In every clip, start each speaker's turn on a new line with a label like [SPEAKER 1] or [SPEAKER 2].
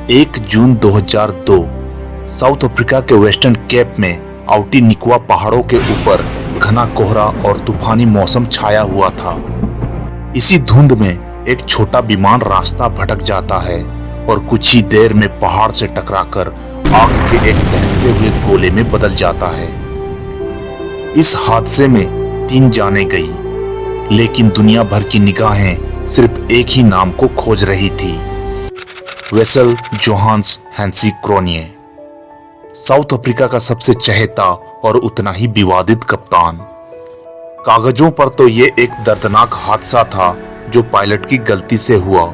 [SPEAKER 1] 1 जून 2002 south Africa के western cap में आउटीनिक्वा पहाड़ों के ऊपर घना कोहरा और तूफानी मौसम छाया हुआ था। इसी धुंध में एक छोटा विमान रास्ता भटक जाता है और कुछ ही देर में पहाड़ से टकराकर आग के एक दहकते हुए गोले में बदल जाता है। इस हादसे में 3 जानें गई, लेकिन दुनिया भर की निगाहें सिर्फ एक ही नाम को खोज रही थी, Wessel Johannes Hansie Cronje, South Africa का सबसे चहेता और उतना ही विवादित कप्तान। कागजों पर तो ये एक दर्दनाक हादसा था जो पायलट की गलती से हुआ,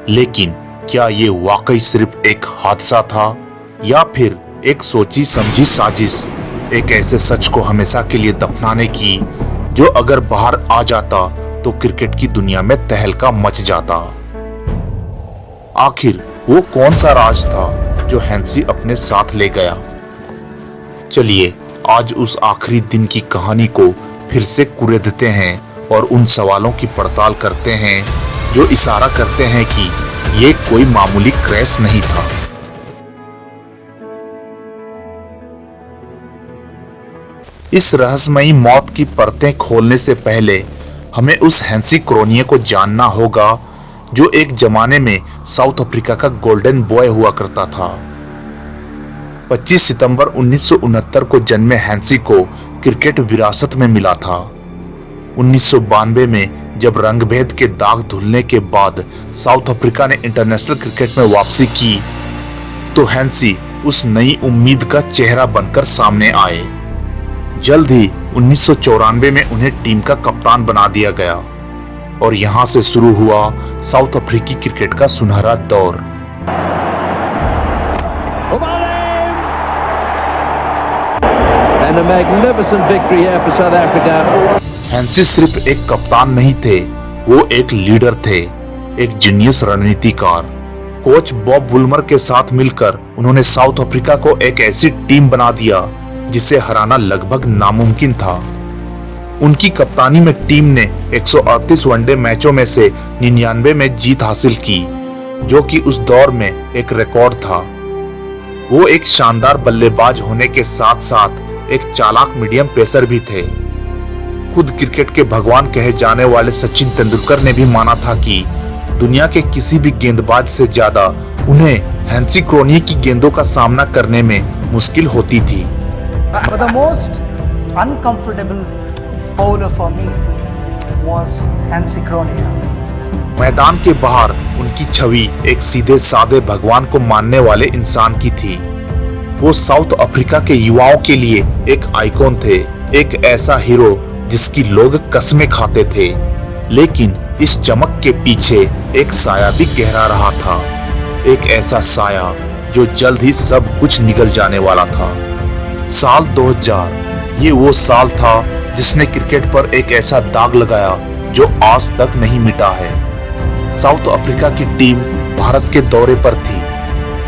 [SPEAKER 1] लेकिन क्या ये वाकई सिर्फ एक हादसा था या फिर एक सोची समझी साजिश, एक ऐसे सच को हमेशा के लिए दफनाने की जो अगर बाहर आ जाता तो क्रिकेट की दुनिया में तहलका मच जाता। आखिर वो कौन सा राज था जो हेंसी अपने साथ ले गया? चलिए आज उस आखिरी दिन की कहानी को फिर से कुरेदते हैं और उन सवालों की पड़ताल करते हैं जो इशारा करते हैं कि ये कोई मामूली क्रैश नहीं था। इस रहस्यमयी मौत की परतें खोलने से पहले हमें उस हेंसी क्रोनिए को जानना होगा जो एक जमाने में साउथ अफ्रीका का गोल्डन बॉय हुआ करता था। 25 सितंबर 1969 को जन्मे हेंसी को क्रिकेट विरासत में मिला था। 1992 में जब रंगभेद के दाग धुलने के बाद साउथ अफ्रीका ने इंटरनेशनल क्रिकेट में वापसी की तो हेंसी उस नई उम्मीद का चेहरा बनकर सामने आए। जल्द ही 1994 में उन्हें टीम का कप्तान बना दिया गया और यहां से शुरू हुआ साउथ अफ्रीकी क्रिकेट का सुनहरा दौर।
[SPEAKER 2] And a magnificent victory here for South Africa.
[SPEAKER 1] हेंसी सिर्फ एक कप्तान नहीं थे, वो एक लीडर थे, एक जीनियस रणनीतिकार। कोच बॉब वुल्मर के साथ मिलकर उन्होंने साउथ अफ्रीका को एक ऐसी टीम बना दिया जिसे हराना लगभग नामुमकिन था। उनकी कप्तानी में टीम ने 138 वनडे मैचों में से 99 में जीत हासिल की, जो कि उस दौर में एक रिकॉर्ड था। वो एक शानदार बल्लेबाज होने के साथ साथ एक चालाक मीडियम पेसर भी थे। खुद क्रिकेट के भगवान कहे जाने वाले सचिन तेंदुलकर ने भी माना था कि दुनिया के किसी भी गेंदबाज से ज्यादा उन्हें हेंसी क्रोनिए की गेंदों का सामना करने में मुश्किल होती थी।
[SPEAKER 3] But the most uncomfortable bowler for me was Hansi Cronje.
[SPEAKER 1] मैदान के बाहर उनकी छवि एक सीधे साधे भगवान को मानने वाले इंसान की थी। वो साउथ अफ्रीका के युवाओं के लिए एक आइकॉन थे, एक ऐसा हीरो जिसकी लोग कसमें खाते थे। लेकिन इस चमक के पीछे एक साया भी गहरा रहा था, एक ऐसा साया जो जल्द ही सब कुछ निगल जाने वाला था। साल 2000 ये वो साल था जिसने क्रिकेट पर एक ऐसा दाग लगाया जो आज तक नहीं मिटा है। साउथ अफ्रीका की टीम भारत के दौरे पर थी।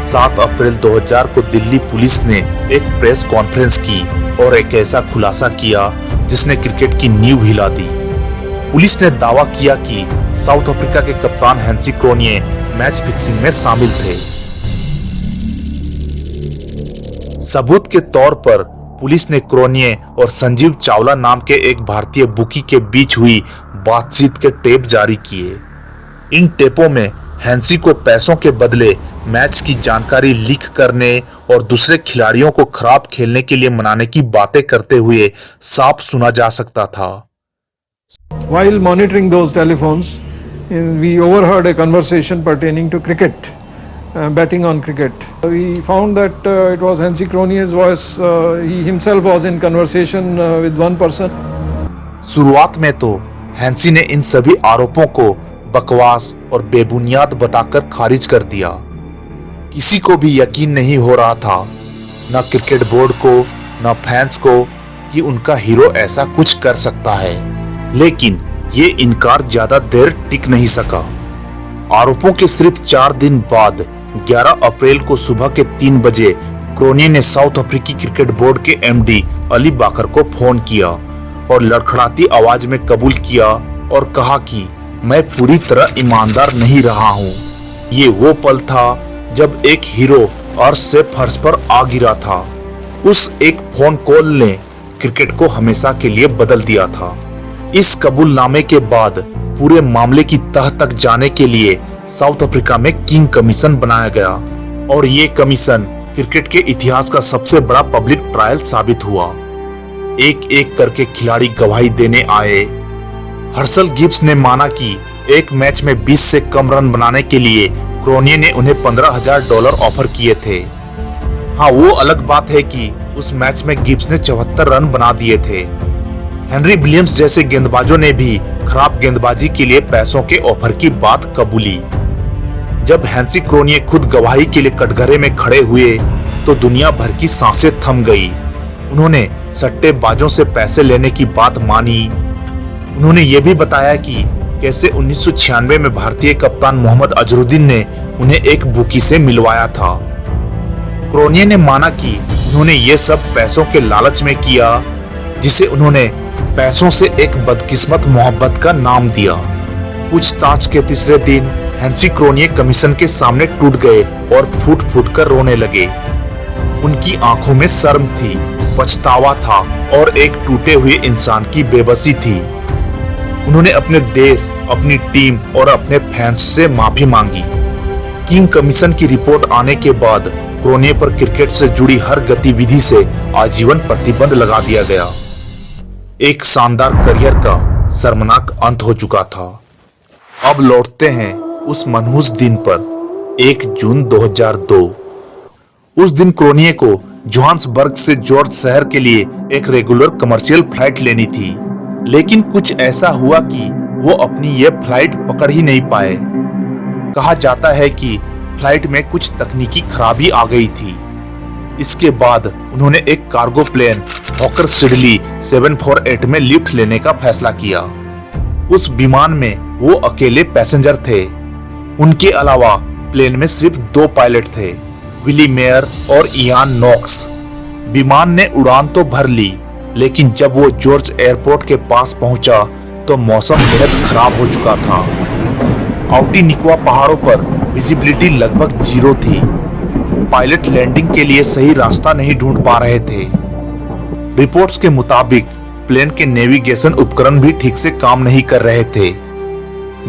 [SPEAKER 1] 7 अप्रैल 2000 को दिल्ली पुलिस ने एक प्रेस कॉन्फ्रेंस की और एक ऐसा खुलासा किया जिसने क्रिकेट की नींव हिला दी। पुलिस ने दावा किया कि साउथ अफ्रीका के कप्तान हेंसी क्रोनिए मैच फिक्सिंग में शामिल थे। सबूत के तौर पर पुलिस ने क्रोनिए और संजीव चावला नाम के एक भारतीय बुकी के बीच हुई बातचीत के टेप जारी किए। इन टेपों में हेंसी को पैसों के बदले मैच की जानकारी लीक करने और दूसरे खिलाड़ियों को खराब खेलने के लिए मनाने की बातें करते हुए साफ सुना जा सकता था।
[SPEAKER 4] While monitoring those telephones, we overheard a conversation pertaining to cricket. Betting on cricket. We found that it was Hansi Cronje's voice. He himself was in conversation with one person.
[SPEAKER 1] शुरुआत में तो हेंसी ने इन सभी आरोपों को बकवास और बेबुनियाद बताकर खारिज कर दिया। किसी को भी यकीन नहीं हो रहा था, न क्रिकेट बोर्ड को न फैंस को, कि उनका हीरो ऐसा कुछ कर सकता है। लेकिन ये इनकार ज्यादा देर टिक नहीं सका। आरोपों के सिर्फ 4 दिन बाद 11 अप्रैल को सुबह के 3 बजे क्रोनिए ने साउथ अफ्रीकी क्रिकेट बोर्ड के एमडी अली बाकर को फोन किया और लड़खड़ाती आवाज में कबूल किया और कहा कि मैं पूरी तरह ईमानदार नहीं रहा हूं। ये वो पल था जब एक हीरो अर्श से फर्श पर आ गिरा था। उस एक फोन कॉल ने क्रिकेट को हमेशा के लिए बदल दिया था। इस कबूलनामे के बाद पूरे मामले की तह तक जाने के लिए साउथ अफ्रीका में किंग कमीशन बनाया गया और ये कमीशन क्रिकेट के इतिहास का सबसे बड़ा पब्लिक ट्रायल साबित हुआ। एक एक करके खिलाड़ी गवाही देने आए। हर्शल गिब्स ने माना कि एक मैच में 20 से कम रन बनाने के लिए क्रोनिये ने उन्हें $15,000 ऑफर किए थे। हाँ, वो अलग बात है कि उस मैच में गिब्स ने 74 रन बना दिए थे। हेनरी विलियम्स जैसे गेंदबाजों ने भी खराब गेंदबाजी के लिए पैसों के ऑफर की बात कबूली। जब हैंसी क्रोनिये खुद गवाही के लिए कटघरे में खड़े हुए तो दुनिया भर की सांसें थम गई। उन्होंने सट्टेबाजों से पैसे लेने की बात मानी। उन्होंने ये भी बताया कि कैसे 1996 में भारतीय कप्तान मोहम्मद अजहरुद्दीन ने उन्हें एक बुकी से मिलवाया था। क्रोनिये ने माना कि उन्होंने ये सब पैसों के लालच में किया, जिसे उन्होंने पैसों से एक बदकिस्मत मोहब्बत का नाम दिया। पूछताछ के तीसरे दिन हैंसी क्रोनिये कमीशन के सामने टूट गए और फूट फूट कर रोने लगे। उनकी आंखों में शर्म थी, पछतावा था और एक टूटे हुए इंसान की बेबसी थी। उन्होंने अपने देश, अपनी टीम और अपने फैंस से माफी मांगी। किंग कमीशन की रिपोर्ट आने के बाद क्रोनिये पर क्रिकेट से जुड़ी हर गतिविधि से आजीवन प्रतिबंध लगा दिया गया। एक शानदार करियर का शर्मनाक अंत हो चुका था। अब लौटते हैं उस मनहूस दिन पर, 1 जून 2002। उस दिन क्रोनिये को जोहान्सबर्ग से जॉर्ज शहर के लिए एक रेगुलर कमर्शियल फ्लाइट लेनी थी, लेकिन कुछ ऐसा हुआ कि वो अपनी ये फ्लाइट पकड़ ही नहीं पाए। कहा जाता है कि फ्लाइट में कुछ तकनीकी खराबी आ गई थी। इसके बाद उन्होंने एक कार्गो प्लेन हॉकर सिडली 748 में लिफ्ट लेने का फैसला किया। उस विमान में वो अकेले पैसेंजर थे। उनके अलावा प्लेन में सिर्फ 2 पायलट थे, विली मेयर और इयान नॉक्स। विमान ने उड़ान तो भर ली, लेकिन जब वो जॉर्ज एयरपोर्ट के पास पहुंचा तो मौसम बेहद खराब हो चुका था। आउटीनिक्वा पहाड़ों पर विजिबिलिटी लगभग 0 थी। पायलट लैंडिंग के लिए सही रास्ता नहीं ढूंढ पा रहे थे। रिपोर्ट्स के मुताबिक प्लेन के नेविगेशन उपकरण भी ठीक से काम नहीं कर रहे थे।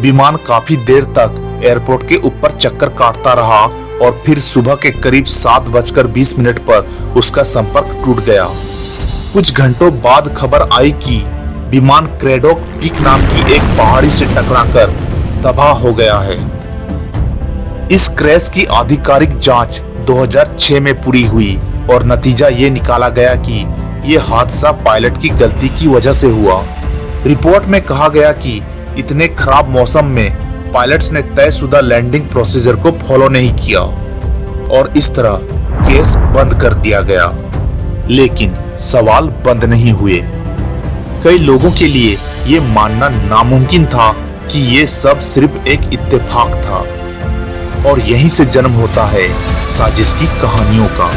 [SPEAKER 1] विमान काफी देर तक एयरपोर्ट के ऊपर चक्कर काटता रहा और फिर सुबह के करीब 7:20 पर उसका संपर्क टूट गया। कुछ घंटों बाद खबर आई कि विमान क्रेडोक पीक नाम की एक पहाड़ी से टकराकर तबाह हो गया है। इस क्रैश की आधिकारिक जांच 2006 में पूरी हुई और नतीजा ये निकाला गया कि ये हादसा पायलट की गलती की वजह से हुआ। रिपोर्ट में कहा गया कि इतने खराब मौसम में पायलट्स ने तयशुदा लैंडिंग प्रोसीजर को फॉलो नहीं किया और इस तरह केस बंद कर दिया गया। लेकिन सवाल बंद नहीं हुए। कई लोगों के लिए ये मानना नामुमकिन था कि ये सब सिर्फ एक इत्तेफाक था और यहीं से जन्म होता है साजिश की कहानियों का।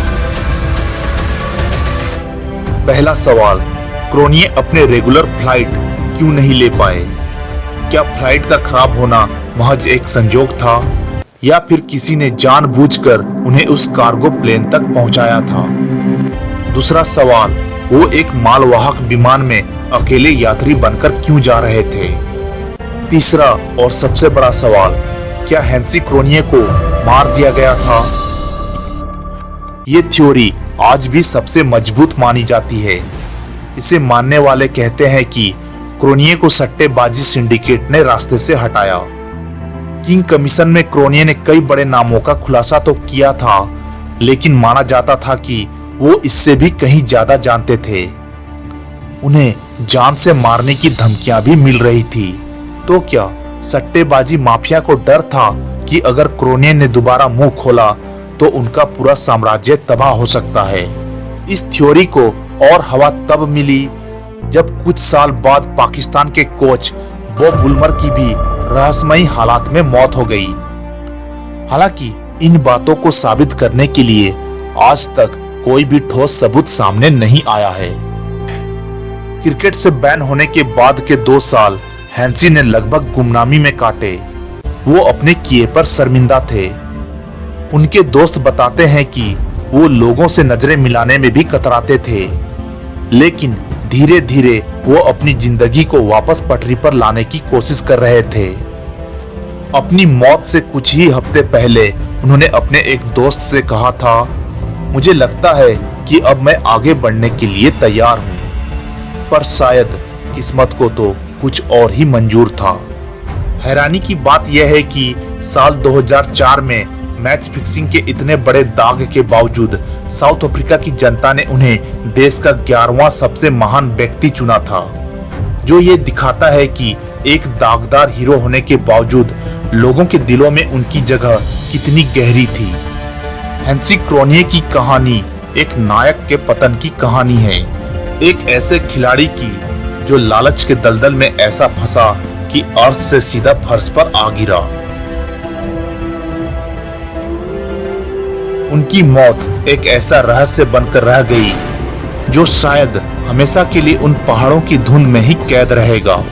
[SPEAKER 1] पहला सवाल, क्रोनिये अपने रेगुलर फ्लाइट क्यों नहीं ले पाए? क्या फ्लाइट का खराब होना महज एक संजोग था या फिर किसी ने जानबूझकर उन्हें उस कार्गो प्लेन तक पहुंचाया था? दूसरा सवाल, वो एक मालवाहक विमान में अकेले यात्री बनकर क्यों जा रहे थे? तीसरा और सबसे बड़ा सवाल, क्या हैंसी क्रोनिये को मार दिया गया था? ये थ्योरी आज भी सबसे मजबूत मानी जाती है। इसे मानने वाले कहते हैं कि क्रोनिये को सट्टेबाजी सिंडिकेट ने रास्ते से हटाया। किंग कमीशन में क्रोनिये ने कई बड़े नामों का खुलासा तो किया था, लेकिन माना जाता था कि वो इससे भी कहीं ज्यादा जानते थे। उन्हें जान से मारने की धमकियां भी मिल रही थी। तो क्या सट्टेबाजी माफिया को डर था कि अगर क्रोनिये ने दोबारा मुंह खोला तो उनका पूरा साम्राज्य तबाह हो सकता है? इस थ्योरी को और हवा तब मिली जब कुछ साल बाद पाकिस्तान के कोच बॉब वुलमर की भी रहस्यमयी हालात में मौत हो गई। हालांकि इन बातों को साबित करने के लिए आज तक कोई भी ठोस सबूत सामने नहीं आया है। क्रिकेट से बैन होने के बाद के 2 साल हैंसी ने लगभग गुमनामी में काटे। वो अपने किए पर शर्मिंदा थे। उनके दोस्त बताते हैं कि वो लोगों से नजरें मिलाने में भी कतराते थे, लेकिन धीरे धीरे वो अपनी जिंदगी को वापस पटरी पर लाने की कोशिश कर रहे थे। अपनी मौत से कुछ ही हफ्ते पहले उन्होंने अपने एक दोस्त से कहा था, मुझे लगता है कि अब मैं आगे बढ़ने के लिए तैयार हूं। पर शायद किस्मत को तो कुछ और ही मंजूर था। हैरानी की बात यह है कि साल 2004 में मैच फिक्सिंग के इतने बड़े दाग के बावजूद साउथ अफ्रीका की जनता ने उन्हें देश का 11वां सबसे महान व्यक्ति चुना था, जो ये दिखाता है कि एक दागदार हीरो होने के बावजूद लोगों के दिलों में उनकी जगह कितनी गहरी थी। हैंसी क्रोनिये की कहानी एक नायक के पतन की कहानी है, एक ऐसे खिलाड़ी की जो लालच के दलदल में ऐसा फंसा कि अर्श से सीधा फर्श पर आ गिरा। उनकी मौत एक ऐसा रहस्य बनकर रह गई जो शायद हमेशा के लिए उन पहाड़ों की धुंध में ही कैद रहेगा।